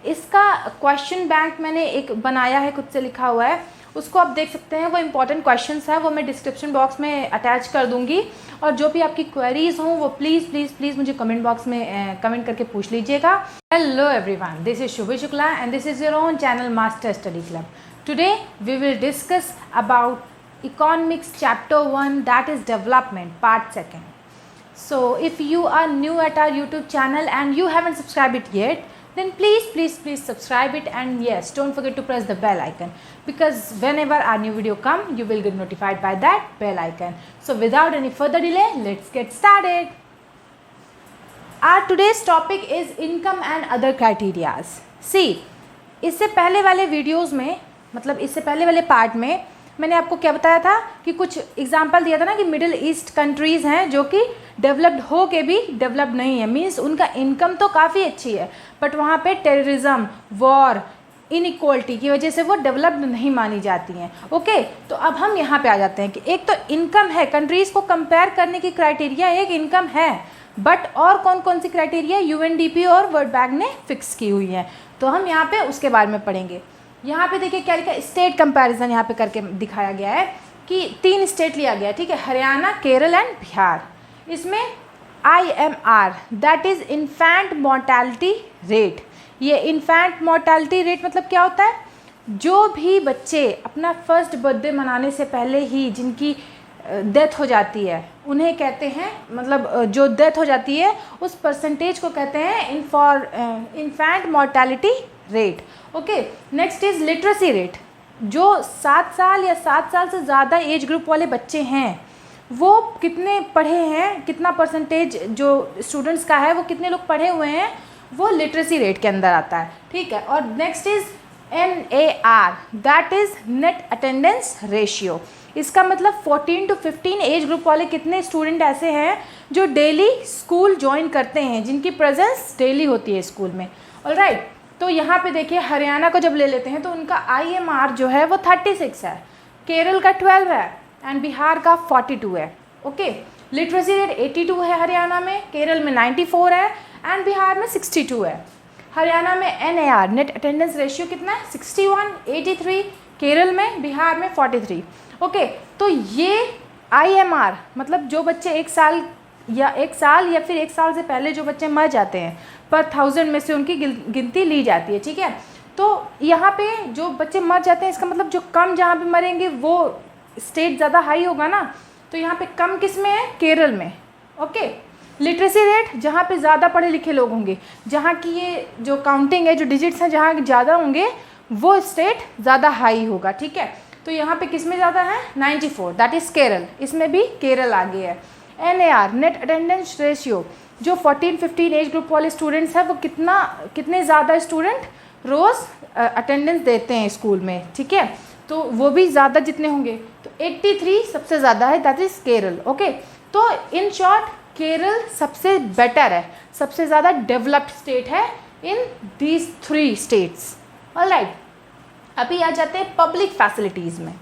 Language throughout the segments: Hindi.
इसका क्वेश्चन बैंक मैंने एक बनाया है, खुद से लिखा हुआ है, उसको आप देख सकते हैं। वो इंपॉर्टेंट क्वेश्चंस है, वो मैं डिस्क्रिप्शन बॉक्स में अटैच कर दूंगी। और जो भी आपकी क्वेरीज हों वो प्लीज़ प्लीज़ प्लीज़ मुझे कमेंट बॉक्स में कमेंट करके पूछ लीजिएगा। Hello everyone, this is Shubhi Shukla and this is your own channel master study club. Today we will discuss about economics chapter 1, that is development part 2. So if you are new at our YouTube channel and you haven't subscribed it yet, then please subscribe it, and yes, don't forget to press the bell icon, because whenever our new video come you will get notified by that bell icon. So without any further delay, let's get started. Our today's topic is income and other criterias. See, इससे पहले वाले वीडियोस में, मतलब इससे पहले वाले पार्ट में मैंने आपको क्या बताया था कि कुछ एग्जाम्पल दिया था ना कि मिडिल ईस्ट कंट्रीज़ हैं जो कि डेवलप्ड हो के भी डेवलप्ड नहीं है, मीन्स उनका इनकम तो काफ़ी अच्छी है बट वहाँ पे टेररिज्म, वॉर, इनइक्वालिटी की वजह से वो डेवलप्ड नहीं मानी जाती हैं। ओके, तो अब हम यहाँ पे आ जाते हैं कि एक तो इनकम है, कंट्रीज़ को कंपेयर करने की क्राइटेरिया एक इनकम है, बट और कौन कौन सी क्राइटेरिया यूएनडीपी और वर्ल्ड बैंक ने फिक्स की हुई हैं, तो हम यहाँ पे उसके बारे में पढ़ेंगे। यहाँ पे देखिए क्या लिखा है, स्टेट कंपैरिजन यहाँ पे करके दिखाया गया है कि 3 स्टेट लिया गया है, ठीक है, हरियाणा, केरल एंड बिहार। इसमें IMR that is infant mortality rate. ये इन्फेंट मोर्टेलिटी रेट मतलब क्या होता है, जो भी बच्चे अपना फर्स्ट बर्थडे मनाने से पहले ही जिनकी डेथ हो जाती है उन्हें कहते हैं, मतलब जो डेथ हो जाती है उस परसेंटेज को कहते हैं infant mortality rate. Okay, next is literacy rate. जो 7 साल या 7 साल से ज़्यादा एज ग्रुप वाले बच्चे हैं वो कितने पढ़े हैं, कितना परसेंटेज जो स्टूडेंट्स का है वो कितने लोग पढ़े हुए हैं, वो लिटरेसी रेट के अंदर आता है, ठीक है। और next is NAR that is net attendance ratio. इसका मतलब 14 to 15 एज ग्रुप वाले कितने स्टूडेंट ऐसे हैं जो डेली स्कूल ज्वाइन करते हैं, जिनकी प्रेजेंस डेली होती है स्कूल में। ऑलराइट, तो यहाँ पे देखिए हरियाणा को जब ले लेते हैं तो उनका IMR जो है वो 36 है, केरल का 12 है एंड बिहार का 42 है। ओके, लिटरेसी रेट 82 है हरियाणा में, केरल में 94 है एंड बिहार में 62 है। हरियाणा में NAR नेट अटेंडेंस रेशियो कितना है, 61, 83, केरल में, बिहार में 43। ओके, तो ये IMR मतलब जो बच्चे एक साल या फिर 1 साल से पहले जो बच्चे मर जाते हैं पर 1000 में से उनकी गिनती ली जाती है, ठीक है। तो यहाँ पे जो बच्चे मर जाते हैं इसका मतलब जो कम जहाँ पे मरेंगे वो स्टेट ज़्यादा हाई होगा ना, तो यहाँ पे कम किस में है, केरल में। ओके, लिटरेसी रेट जहाँ पे ज़्यादा पढ़े लिखे लोग होंगे, जहाँ की ये जो काउंटिंग है, जो डिजिट्स हैं जहाँ ज़्यादा होंगे वो स्टेट ज़्यादा हाई होगा, ठीक है। तो यहाँ पे किस में ज़्यादा है, 94 दैट इज़ केरल, इसमें भी केरल आगे है। NAR नेट अटेंडेंस रेशियो, जो 14-15 एज ग्रुप वाले स्टूडेंट्स हैं वो कितने ज़्यादा स्टूडेंट रोज़ अटेंडेंस देते हैं स्कूल में, ठीक है, तो वो भी ज़्यादा जितने होंगे, तो 83 सबसे ज़्यादा है, दैट इज़ केरल। ओके, तो इन शॉर्ट केरल सबसे बेटर है, सबसे ज़्यादा डेवलप्ड स्टेट है इन दीज 3 स्टेट्स। ऑलराइट, अभी आ जाते हैं पब्लिक फैसिलिटीज़ में।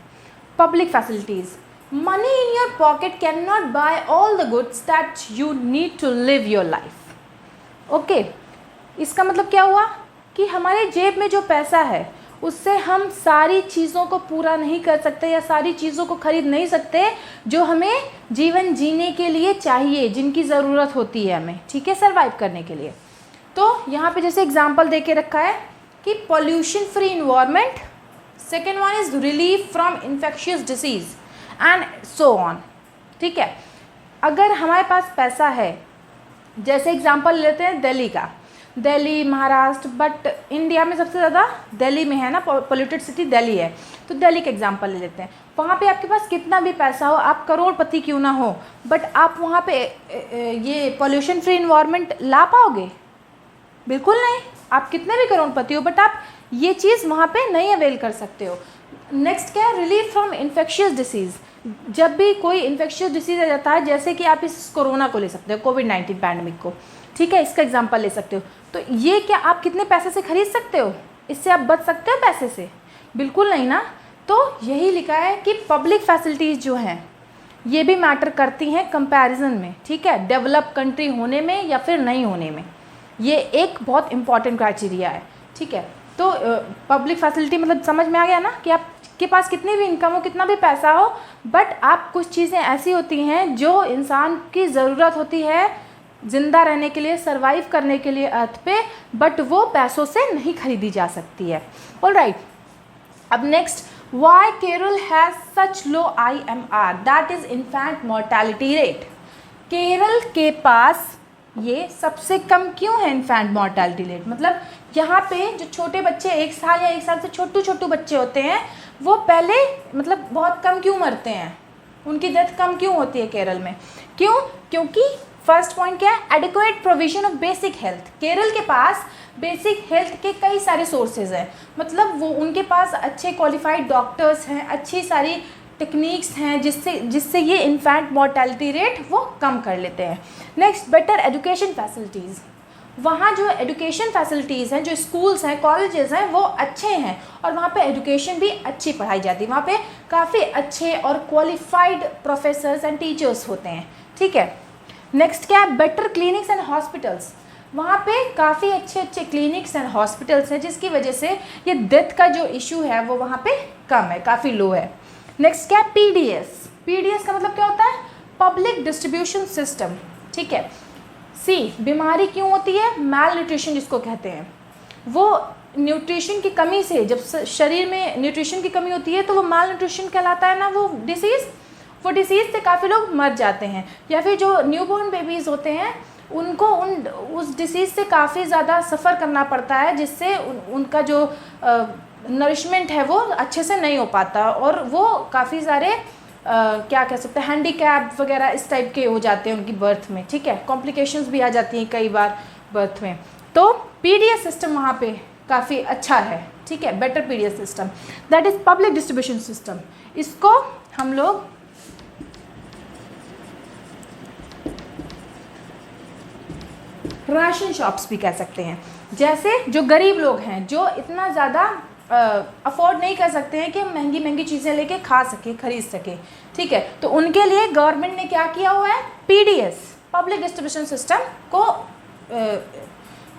Public facilities, money in your pocket cannot buy all the goods that you need to live your life. Okay, इसका मतलब क्या हुआ कि हमारे जेब में जो पैसा है उससे हम सारी चीज़ों को पूरा नहीं कर सकते या सारी चीज़ों को खरीद नहीं सकते जो हमें जीवन जीने के लिए चाहिए, जिनकी ज़रूरत होती है हमें, ठीक है, सर्वाइव करने के लिए। तो यहाँ पे जैसे एग्जांपल दे के रखा है कि pollution free environment, second one is relief from infectious disease and so on, ठीक है। अगर हमारे पास पैसा है, जैसे एग्जांपल लेते हैं दिल्ली का, दिल्ली, महाराष्ट्र, बट इंडिया में सबसे ज़्यादा दिल्ली में है ना, पोल्यूटेड सिटी दिल्ली है, तो दिल्ली का एग्जांपल ले लेते हैं। वहाँ पे आपके पास कितना भी पैसा हो, आप करोड़पति क्यों ना हो, बट आप वहाँ पे ये पॉल्यूशन फ्री इन्वायरमेंट ला पाओगे? बिल्कुल नहीं। आप कितने भी करोड़पति हो बट आप ये चीज़ वहाँ पे नहीं अवेल कर सकते हो। नेक्स्ट क्या है, रिलीफ फ्रॉम इन्फेक्शियस डिसीज़। जब भी कोई इन्फेक्शियस डिसीज़ आ जाता है, जैसे कि आप इस कोरोना को ले सकते हो, कोविड-19 पैंडमिक को, ठीक है, इसका एग्जांपल ले सकते हो, तो ये क्या आप कितने पैसे से खरीद सकते हो? इससे आप बच सकते हो पैसे से? बिल्कुल नहीं ना। तो यही लिखा है कि पब्लिक फैसिलिटीज़ जो हैं ये भी मैटर करती हैं कंपैरिजन में, ठीक है, डेवलप कंट्री होने में या फिर नहीं होने में। ये एक बहुत इंपॉर्टेंट क्राइटेरिया है। ठीक है। तो पब्लिक फैसिलिटी मतलब समझ में आ गया ना कि आपके पास कितनी भी इनकम हो, कितना भी पैसा हो, बट आप कुछ चीज़ें ऐसी होती हैं जो इंसान की ज़रूरत होती है ज़िंदा रहने के लिए, सरवाइव करने के लिए अर्थ पे, बट वो पैसों से नहीं खरीदी जा सकती है। ऑलराइट, अब next, why Kerala has such low IMR, that is infant mortality rate. Kerala के पास ये सबसे कम क्यों है इन्फेंट मोर्टेलिटी रेट? मतलब यहाँ पे जो छोटे बच्चे 1 साल या 1 साल से छोटू बच्चे होते हैं वो पहले मतलब बहुत कम क्यों मरते हैं, उनकी डेथ कम क्यों होती है केरल में? क्यों? क्योंकि फर्स्ट पॉइंट क्या है? Adequate provision of basic health. Kerala के पास बेसिक हेल्थ के कई सारे सोर्सेज हैं, मतलब वो उनके पास अच्छे क्वालिफाइड डॉक्टर्स हैं, अच्छी सारी टेक्निक्स हैं जिससे ये इन्फेंट मोर्टेलिटी रेट वो कम कर लेते हैं। Next, better education facilities. वहाँ जो एजुकेशन फैसिलिटीज़ हैं, जो स्कूल्स हैं, कॉलेजेस हैं, वो अच्छे हैं और वहाँ पे एजुकेशन भी अच्छी पढ़ाई जाती है। वहाँ पे काफ़ी अच्छे और क्वालिफाइड प्रोफेसर्स एंड टीचर्स होते हैं, ठीक है। नेक्स्ट क्या है? Better clinics and hospitals. वहाँ पे काफ़ी अच्छे क्लिनिक्स एंड हॉस्पिटल्स हैं जिसकी वजह से ये डेथ का जो इशू है वो वहाँ पे कम है, काफ़ी लो है। नेक्स्ट क्या है? PDS का मतलब क्या होता है? पब्लिक डिस्ट्रीब्यूशन सिस्टम, ठीक है। बीमारी क्यों होती है? मैल न्यूट्रिशन जिसको कहते हैं, वो न्यूट्रिशन की कमी से, जब शरीर में न्यूट्रिशन की कमी होती है तो वो मैल न्यूट्रिशन कहलाता है ना, वो डिसीज़ से काफ़ी लोग मर जाते हैं। या फिर जो न्यूबॉर्न बेबीज़ होते हैं उनको उस डिसीज़ से काफ़ी ज़्यादा सफ़र करना पड़ता है, जिससे उनका जो नरिशमेंट है वो अच्छे से नहीं हो पाता और वो काफ़ी सारे क्या कह सकते हैं, हैंडीकैप वगैरह इस टाइप के हो जाते हैं उनकी बर्थ में, ठीक है। कॉम्प्लिकेशंस भी आ जाती हैं कई बार बर्थ में। तो PDS सिस्टम वहाँ पे काफ़ी अच्छा है, ठीक है। Better PDS system, that is public distribution system. इसको हम लोग राशन शॉप्स भी कह सकते हैं। जैसे जो गरीब लोग हैं, जो इतना ज़्यादा अफोर्ड नहीं कर सकते हैं कि महंगी चीज़ें लेके खा सके, खरीद सके, ठीक है, तो उनके लिए गवर्नमेंट ने क्या किया हुआ है? PDS, पब्लिक डिस्ट्रीब्यूशन सिस्टम को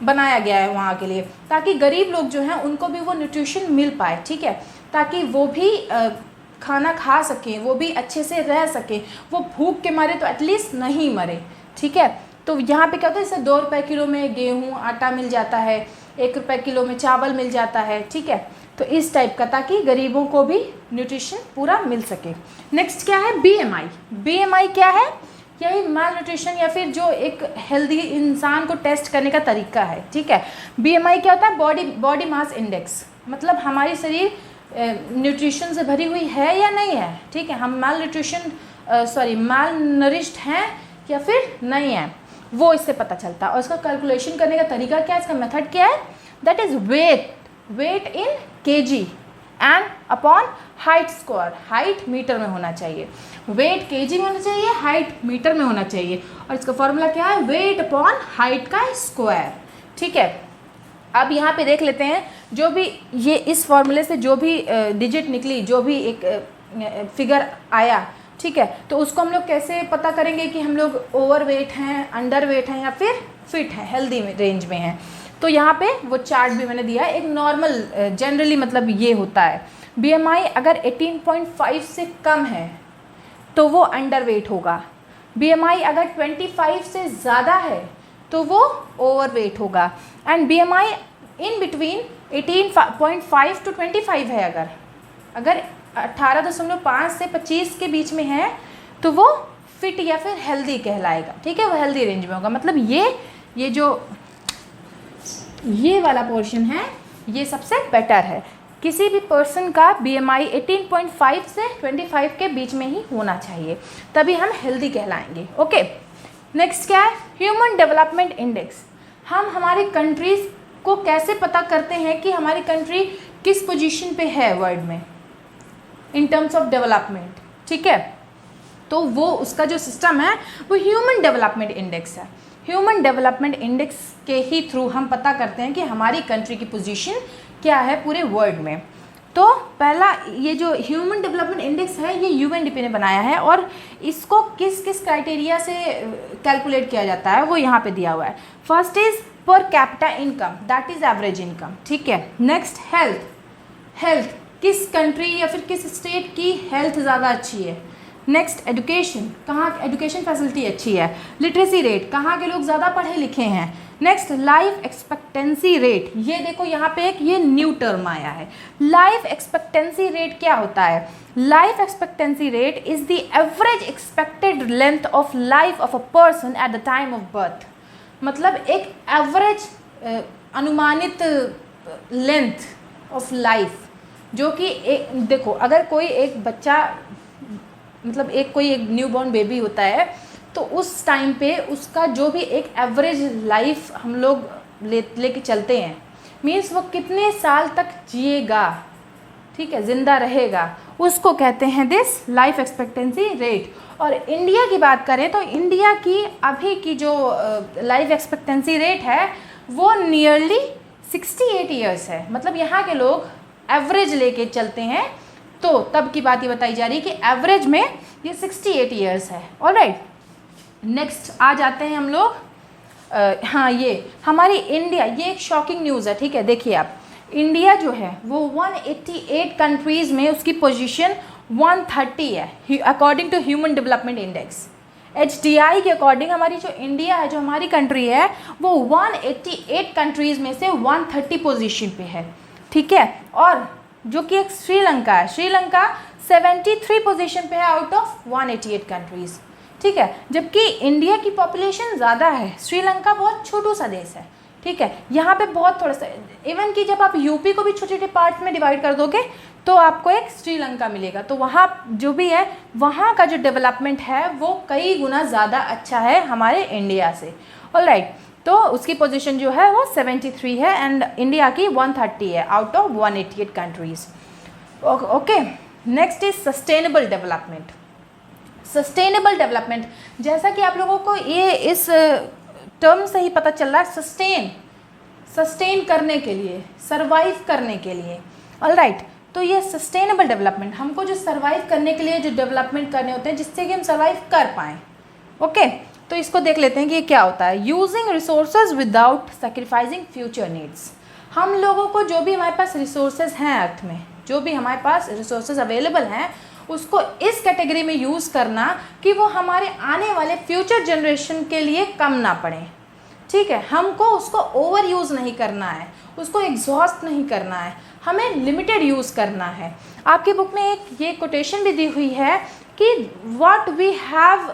बनाया गया है वहाँ के लिए, ताकि गरीब लोग जो हैं उनको भी वो न्यूट्रिशन मिल पाए, ठीक है, ताकि वो भी खाना खा सकें, वो भी अच्छे से रह सकें, वो भूख के मारे तो एटलीस्ट नहीं मरे, ठीक है। तो यहाँ पे क्या होता है, जैसे 2 रुपये किलो में गेहूँ आटा मिल जाता है, 1 रुपये किलो में चावल मिल जाता है, ठीक है। तो इस टाइप का, ताकि गरीबों को भी न्यूट्रिशन पूरा मिल सके। नेक्स्ट क्या है? BMI क्या है? यही माल न्यूट्रिशन या फिर जो एक हेल्दी इंसान को टेस्ट करने का तरीका है, ठीक है। BMI क्या होता है? बॉडी मास इंडेक्स, मतलब हमारी शरीर न्यूट्रिशन से भरी हुई है या नहीं है, ठीक है। हम माल नरिश्ड हैं या फिर नहीं है, वो इससे पता चलता है। और इसका कैलकुलेशन करने का तरीका क्या है, इसका मेथड क्या है? That is weight in kg and upon height square. Height metre में होना चाहिए, वेट kg में होना चाहिए, हाइट मीटर में होना चाहिए। और इसका फॉर्मूला क्या है? वेट अपॉन हाइट का स्क्वायर, ठीक है। अब यहाँ पे देख लेते हैं, जो भी ये इस फॉर्मूले से जो भी डिजिट निकली, जो भी एक फिगर आया, ठीक है, तो उसको हम लोग कैसे पता करेंगे कि हम लोग ओवर वेट हैं, अंडर वेट हैं या फिर फिट हैं, हेल्दी रेंज में हैं। तो यहाँ पे वो चार्ट भी मैंने दिया है, एक नॉर्मल जनरली मतलब ये होता है। BMI अगर 18.5 से कम है तो वो अंडर वेट होगा। BMI अगर 25 से ज़्यादा है तो वो ओवर वेट होगा। And BMI in between 18.5 to 25 है, अगर 18.5 से 25 के बीच में है तो वो फिट या फिर हेल्दी कहलाएगा, ठीक है, वो हेल्दी रेंज में होगा। मतलब ये जो ये वाला पोर्शन है ये सबसे बेटर है। किसी भी पर्सन का BMI 18.5 से 25 के बीच में ही होना चाहिए, तभी हम हेल्दी कहलाएंगे। ओके, नेक्स्ट क्या है? Human development index. हम हमारी कंट्रीज़ को कैसे पता करते हैं कि हमारी कंट्री किस पोजीशन पे है वर्ल्ड में इन टर्म्स ऑफ डेवलपमेंट, ठीक है। तो वो उसका जो सिस्टम है वो ह्यूमन डेवलपमेंट इंडेक्स है। ह्यूमन डेवलपमेंट इंडेक्स के ही थ्रू हम पता करते हैं कि हमारी कंट्री की पोजीशन क्या है पूरे वर्ल्ड में। तो पहला ये जो ह्यूमन डेवलपमेंट इंडेक्स है ये UNDP ने बनाया है, और इसको किस किस क्राइटेरिया से कैलकुलेट किया जाता है वो यहाँ पे दिया हुआ है। First is per capita income, that is average income, ठीक है। नेक्स्ट हेल्थ, हेल्थ किस कंट्री या फिर किस स्टेट की हेल्थ ज़्यादा अच्छी है। नेक्स्ट एजुकेशन, कहाँ एजुकेशन फैसिलिटी अच्छी है। लिटरेसी रेट, कहाँ के लोग ज़्यादा पढ़े लिखे हैं। नेक्स्ट लाइफ एक्सपेक्टेंसी रेट, ये देखो यहाँ पे एक ये न्यू टर्म आया है। लाइफ एक्सपेक्टेंसी रेट क्या होता है? Life expectancy rate is the average expected length of life of a person at the time of birth. मतलब एक एवरेज अनुमानित लेंथ ऑफ लाइफ, जो कि एक देखो अगर कोई एक बच्चा मतलब कोई एक न्यू बॉर्न बेबी होता है तो उस टाइम पे उसका जो भी एक एवरेज लाइफ हम लोग लेके चलते हैं, मीन्स वो कितने साल तक जिएगा, ठीक है, ज़िंदा रहेगा, उसको कहते हैं दिस लाइफ एक्सपेक्टेंसी रेट। और इंडिया की बात करें तो इंडिया की अभी की जो लाइफ एक्सपेक्टेंसी रेट है वो नियरली 68 ईयर्स है। मतलब यहाँ के लोग एवरेज लेके चलते हैं तो तब की बात ये बताई जा रही है कि एवरेज में ये 68 ईयर्स है। ऑलराइट, नेक्स्ट आ जाते हैं हम लोग। हाँ, ये हमारी इंडिया, ये एक शॉकिंग न्यूज़ है, ठीक है। देखिए आप, इंडिया जो है वो 188 कंट्रीज़ में उसकी पोजीशन 130 है according to human development index. HDI के अकॉर्डिंग हमारी जो इंडिया है, जो हमारी कंट्री है, वो 188 कंट्रीज़ में से 130 पोजीशन पे है, ठीक है। और जो कि एक श्रीलंका है, श्रीलंका 73 पोजीशन पे है आउट ऑफ 188 कंट्रीज़, ठीक है। जबकि इंडिया की पॉपुलेशन ज़्यादा है, श्रीलंका बहुत छोटू सा देश है, ठीक है। यहाँ पे बहुत थोड़ा सा, इवन कि जब आप यूपी को भी छोटे छोटे पार्ट्स में डिवाइड कर दोगे तो आपको एक श्रीलंका मिलेगा। तो वहाँ जो भी है, वहाँ का जो डेवलपमेंट है वो कई गुना ज़्यादा अच्छा है हमारे इंडिया से। ऑलराइट, तो उसकी पोजीशन जो है वो 73 है एंड इंडिया की 130 है out of 188 countries. Okay, next is sustainable development. Sustainable development, जैसा कि आप लोगों को ये इस टर्म से ही पता चल रहा है, सस्टेन करने के लिए, सर्वाइव करने के लिए। ऑलराइट, तो ये सस्टेनेबल डेवलपमेंट, हमको जो सर्वाइव करने के लिए जो डेवलपमेंट करने होते हैं जिससे कि हम सर्वाइव कर पाएँ। ओके, तो इसको देख लेते हैं कि ये क्या होता है। Using resources without sacrificing future needs. हम लोगों को जो भी हमारे पास रिसोर्सेज हैं अर्थ में, जो भी हमारे पास रिसोर्सेज अवेलेबल हैं, उसको इस कैटेगरी में यूज़ करना कि वो हमारे आने वाले फ्यूचर जनरेशन के लिए कम ना पड़े, ठीक है। हमको उसको ओवर यूज़ नहीं करना है, उसको एग्जॉस्ट नहीं करना है, हमें लिमिटेड यूज़ करना है। आपकी बुक में एक ये कोटेशन भी दी हुई है कि what we have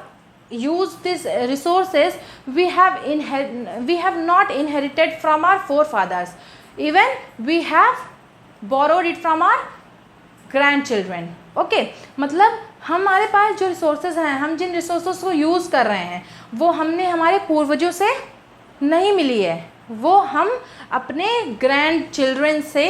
used these resources we have not inherited from our forefathers, even we have borrowed it from our grandchildren। Okay, मतलब हमारे पास जो रिसोर्सेज हैं, हम जिन रिसोर्सेज को यूज़ कर रहे हैं वो हमने हमारे पूर्वजों से नहीं मिली है, वो हम अपने ग्रैंड चिल्ड्रन से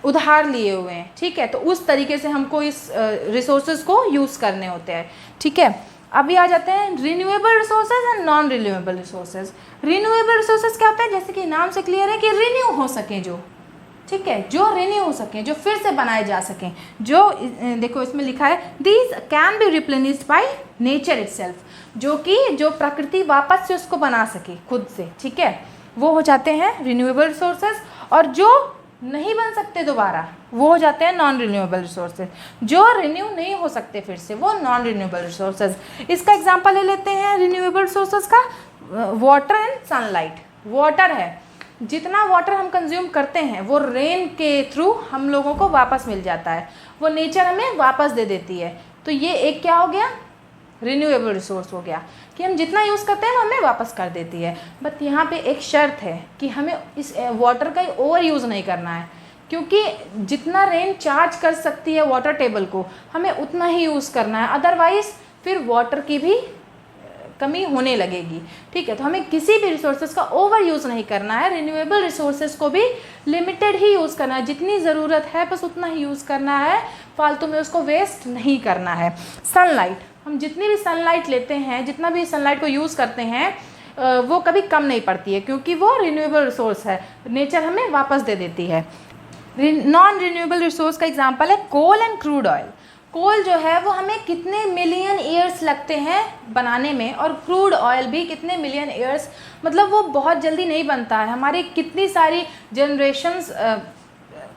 उधार लिए हुए हैं, ठीक है। तो उस तरीके से हमको इस रिसोर्सेज को यूज़ करने होते हैं, ठीक है। अभी आ जाते हैं renewable resources and non renewable resources. Renewable resources क्या होता है? जैसे कि नाम से क्लियर है कि रिन्यू हो सकें जो, ठीक है, जो रिन्यू हो सकें, जो फिर से बनाए जा सकें, जो देखो इसमें लिखा है these can be replenished by nature itself, जो कि जो प्रकृति वापस से उसको बना सके खुद से, ठीक है, वो हो जाते हैं रिन्यूएबल रिसोर्सेज। और जो नहीं बन सकते दोबारा वो हो जाते हैं नॉन रिन्यूएबल रिसोर्सेज, जो रिन्यू नहीं हो सकते फिर से, वो नॉन रिन्यूएबल रिसोर्सेज। इसका एग्जांपल ले लेते हैं रिन्यूएबल रिसोर्सेज का, वाटर एंड सनलाइट। वाटर है, जितना वाटर हम कंज्यूम करते हैं वो रेन के थ्रू हम लोगों को वापस मिल जाता है, वो नेचर हमें वापस दे देती है। तो ये एक क्या हो गया, रिन्यूएबल रिसोर्स हो गया कि हम जितना यूज़ करते हैं वो हमें वापस कर देती है। बट यहाँ पे एक शर्त है कि हमें इस वाटर का ओवर यूज़ नहीं करना है, क्योंकि जितना रेन चार्ज कर सकती है वाटर टेबल को, हमें उतना ही यूज़ करना है, अदरवाइज़ फिर वाटर की भी कमी होने लगेगी, ठीक है। तो हमें किसी भी रिसोर्सेज का ओवर यूज़ नहीं करना है, रिन्यूएबल रिसोर्सेज को भी लिमिटेड ही यूज़ करना है, जितनी ज़रूरत है बस उतना ही यूज़ करना है, फालतू में उसको वेस्ट नहीं करना है। सनलाइट, हम जितनी भी सनलाइट लेते हैं, जितना भी सनलाइट को यूज़ करते हैं, वो कभी कम नहीं पड़ती है, क्योंकि वो रिन्यूएबल रिसोर्स है, नेचर हमें वापस दे देती है। नॉन रिन्यूएबल रिसोर्स का एग्जांपल है कोल एंड क्रूड ऑयल। कोल जो है वो हमें कितने मिलियन ईयर्स लगते हैं बनाने में, और क्रूड ऑयल भी कितने मिलियन ईयर्स, मतलब वो बहुत जल्दी नहीं बनता है। हमारी कितनी सारी जनरेशन्स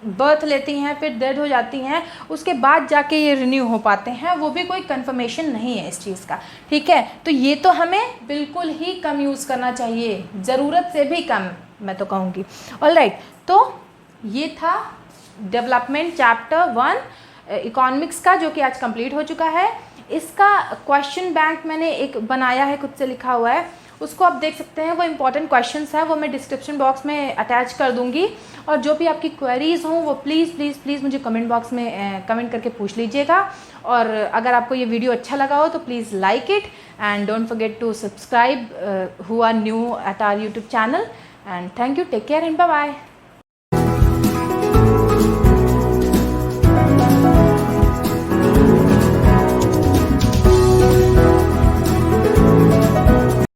बर्थ लेती हैं, फिर डेड हो जाती हैं, उसके बाद जाके ये रिन्यू हो पाते हैं, वो भी कोई कंफर्मेशन नहीं है इस चीज़ का। ठीक है, तो ये तो हमें बिल्कुल ही कम यूज़ करना चाहिए, ज़रूरत से भी कम मैं तो कहूँगी। ऑलराइट, तो ये था डेवलपमेंट चैप्टर 1 इकोनॉमिक्स का, जो कि आज कंप्लीट हो चुका है। इसका क्वेश्चन बैंक मैंने एक बनाया है, खुद से लिखा हुआ है, उसको आप देख सकते हैं। वो इंपॉर्टेंट क्वेश्चंस हैं, वो मैं डिस्क्रिप्शन बॉक्स में अटैच कर दूंगी, और जो भी आपकी क्वेरीज़ हों वो प्लीज़ प्लीज़ प्लीज़ मुझे कमेंट बॉक्स में कमेंट करके पूछ लीजिएगा। और अगर आपको ये वीडियो अच्छा लगा हो तो please like it and don't forget to subscribe who are new at our YouTube channel. And thank you, take care and bye bye.